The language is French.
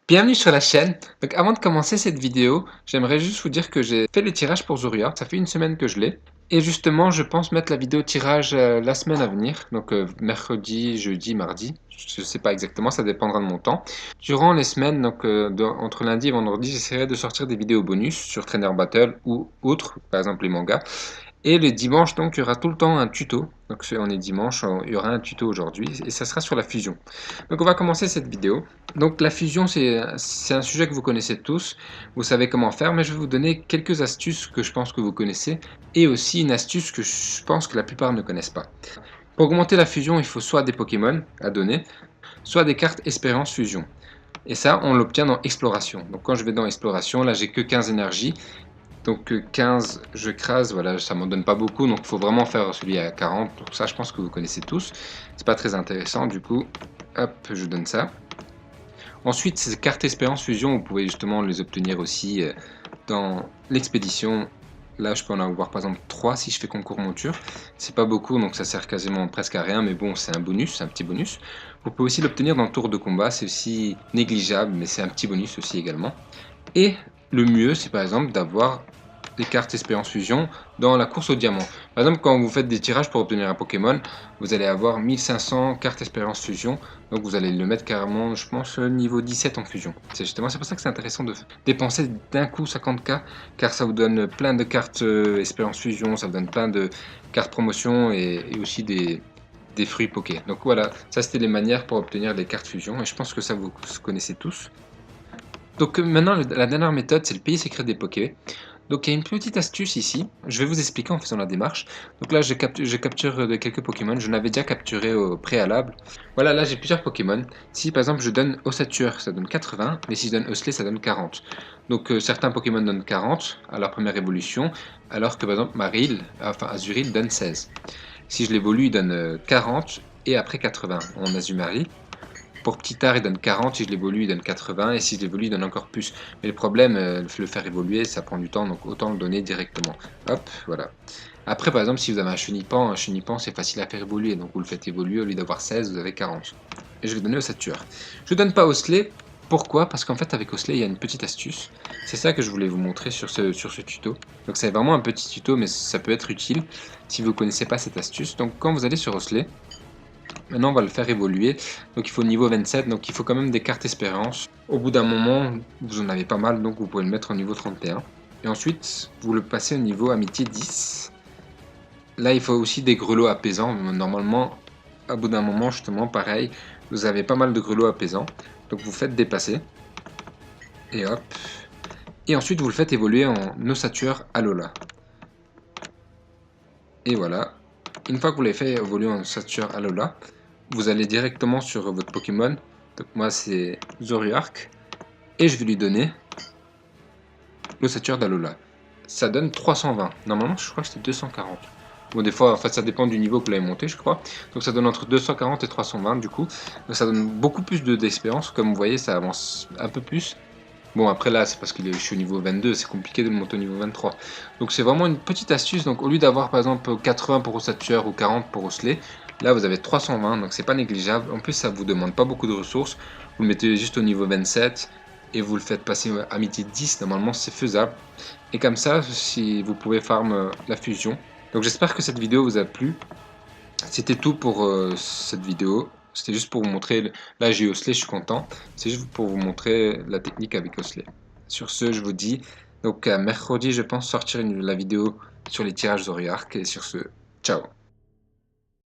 Bienvenue sur la chaîne. Donc avant de commencer cette vidéo, j'aimerais juste vous dire que j'ai fait les tirages pour Zoria. Ça fait une semaine que je l'ai. Et justement, je pense mettre la vidéo tirage la semaine à venir. Donc mercredi, jeudi, mardi. Je ne sais pas exactement, ça dépendra de mon temps. Durant les semaines, donc entre lundi et vendredi, j'essaierai de sortir des vidéos bonus sur Trainer Battle ou autres, par exemple les mangas. Et les dimanches, donc, il y aura tout le temps un tuto. Donc, on est dimanche, il y aura un tuto aujourd'hui et ça sera sur la fusion. Donc, on va commencer cette vidéo. Donc, la fusion, c'est un sujet que vous connaissez tous. Vous savez comment faire, mais je vais vous donner quelques astuces que je pense que vous connaissez et aussi une astuce que je pense que la plupart ne connaissent pas. Pour augmenter la fusion, il faut soit des Pokémon à donner, soit des cartes Expérience Fusion. Et ça, on l'obtient dans Exploration. Donc, quand je vais dans Exploration, là, j'ai que 15 énergies. Donc 15, je crase, voilà, ça m'en donne pas beaucoup, donc il faut vraiment faire celui à 40. Donc ça, je pense que vous connaissez tous. C'est pas très intéressant, du coup, hop, je donne ça. Ensuite, ces cartes Expérience Fusion, vous pouvez justement les obtenir aussi dans l'expédition. Là, je peux en avoir par exemple 3 si je fais concours monture. C'est pas beaucoup, donc ça sert quasiment presque à rien, mais bon, c'est un bonus, c'est un petit bonus. Vous pouvez aussi l'obtenir dans le tour de combat, c'est aussi négligeable, mais c'est un petit bonus aussi également. Et le mieux, c'est par exemple d'avoir des cartes Expérience Fusion dans la course au diamant. Par exemple, quand vous faites des tirages pour obtenir un Pokémon, vous allez avoir 1500 cartes Expérience Fusion. Donc vous allez le mettre carrément, je pense, niveau 17 en fusion. C'est justement, c'est pour ça que c'est intéressant de dépenser d'un coup 50k, car ça vous donne plein de cartes Expérience Fusion, ça vous donne plein de cartes promotion et aussi des fruits Poké. Donc voilà, ça c'était les manières pour obtenir des cartes fusion, et je pense que ça vous connaissez tous. Donc maintenant, la dernière méthode, c'est le pays secret des Poké. Donc il y a une petite astuce ici, je vais vous expliquer en faisant la démarche. Donc là je capture de quelques Pokémon, je n'avais déjà capturé au préalable. Voilà, là j'ai plusieurs Pokémon. Si par exemple je donne Ossature, ça donne 80, mais si je donne Osley, ça donne 40. Donc certains Pokémon donnent 40 à leur première évolution, alors que par exemple Azuril donne 16. Si je l'évolue, il donne 40 et après 80 en Azumarill. Pour Petit Art, il donne 40, si je l'évolue, il donne 80, et si je l'évolue, il donne encore plus. Mais le problème, le faire évoluer, ça prend du temps, donc autant le donner directement. Hop, voilà. Après, par exemple, si vous avez un Chenipan c'est facile à faire évoluer, donc vous le faites évoluer, au lieu d'avoir 16, vous avez 40. Et je vais donner au Sature. Je ne donne pas Osley, pourquoi? Parce qu'en fait, avec Osley, il y a une petite astuce. C'est ça que je voulais vous montrer sur ce tuto. Donc c'est vraiment un petit tuto, mais ça peut être utile si vous ne connaissez pas cette astuce. Donc quand vous allez sur Osley, maintenant, on va le faire évoluer. Donc, il faut niveau 27. Donc, il faut quand même des cartes espérance. Au bout d'un moment, vous en avez pas mal. Donc, vous pouvez le mettre au niveau 31. Et ensuite, vous le passez au niveau amitié 10. Là, il faut aussi des grelots apaisants. Normalement, au bout d'un moment, justement, pareil, vous avez pas mal de grelots apaisants. Donc, vous faites dépasser. Et hop. Et ensuite, vous le faites évoluer en ossature Alola. Et voilà. Une fois que vous l'avez fait évoluer en ossature Alola, vous allez directement sur votre Pokémon. Donc moi c'est Zoriark. Et je vais lui donner l'ossature d'Alola. Ça donne 320. Normalement je crois que c'était 240. Bon des fois en fait ça dépend du niveau que vous l'avez monté je crois. Donc ça donne entre 240 et 320 du coup. Donc ça donne beaucoup plus d'expérience. Comme vous voyez ça avance un peu plus. Bon après là c'est parce que je suis au niveau 22, c'est compliqué de le monter au niveau 23. Donc c'est vraiment une petite astuce, donc au lieu d'avoir par exemple 80 pour Ossature ou 40 pour Osley, là vous avez 320, donc c'est pas négligeable. En plus ça vous demande pas beaucoup de ressources, vous le mettez juste au niveau 27 et vous le faites passer à midi 10, normalement c'est faisable. Et comme ça, si vous pouvez farm la fusion. Donc j'espère que cette vidéo vous a plu. C'était tout pour cette vidéo. C'était juste pour vous montrer. Là, j'ai Osley, je suis content. C'est juste pour vous montrer la technique avec Osley. Sur ce, je vous dis. Donc, à mercredi, je pense sortir la vidéo sur les tirages Zoriark. Et sur ce, ciao.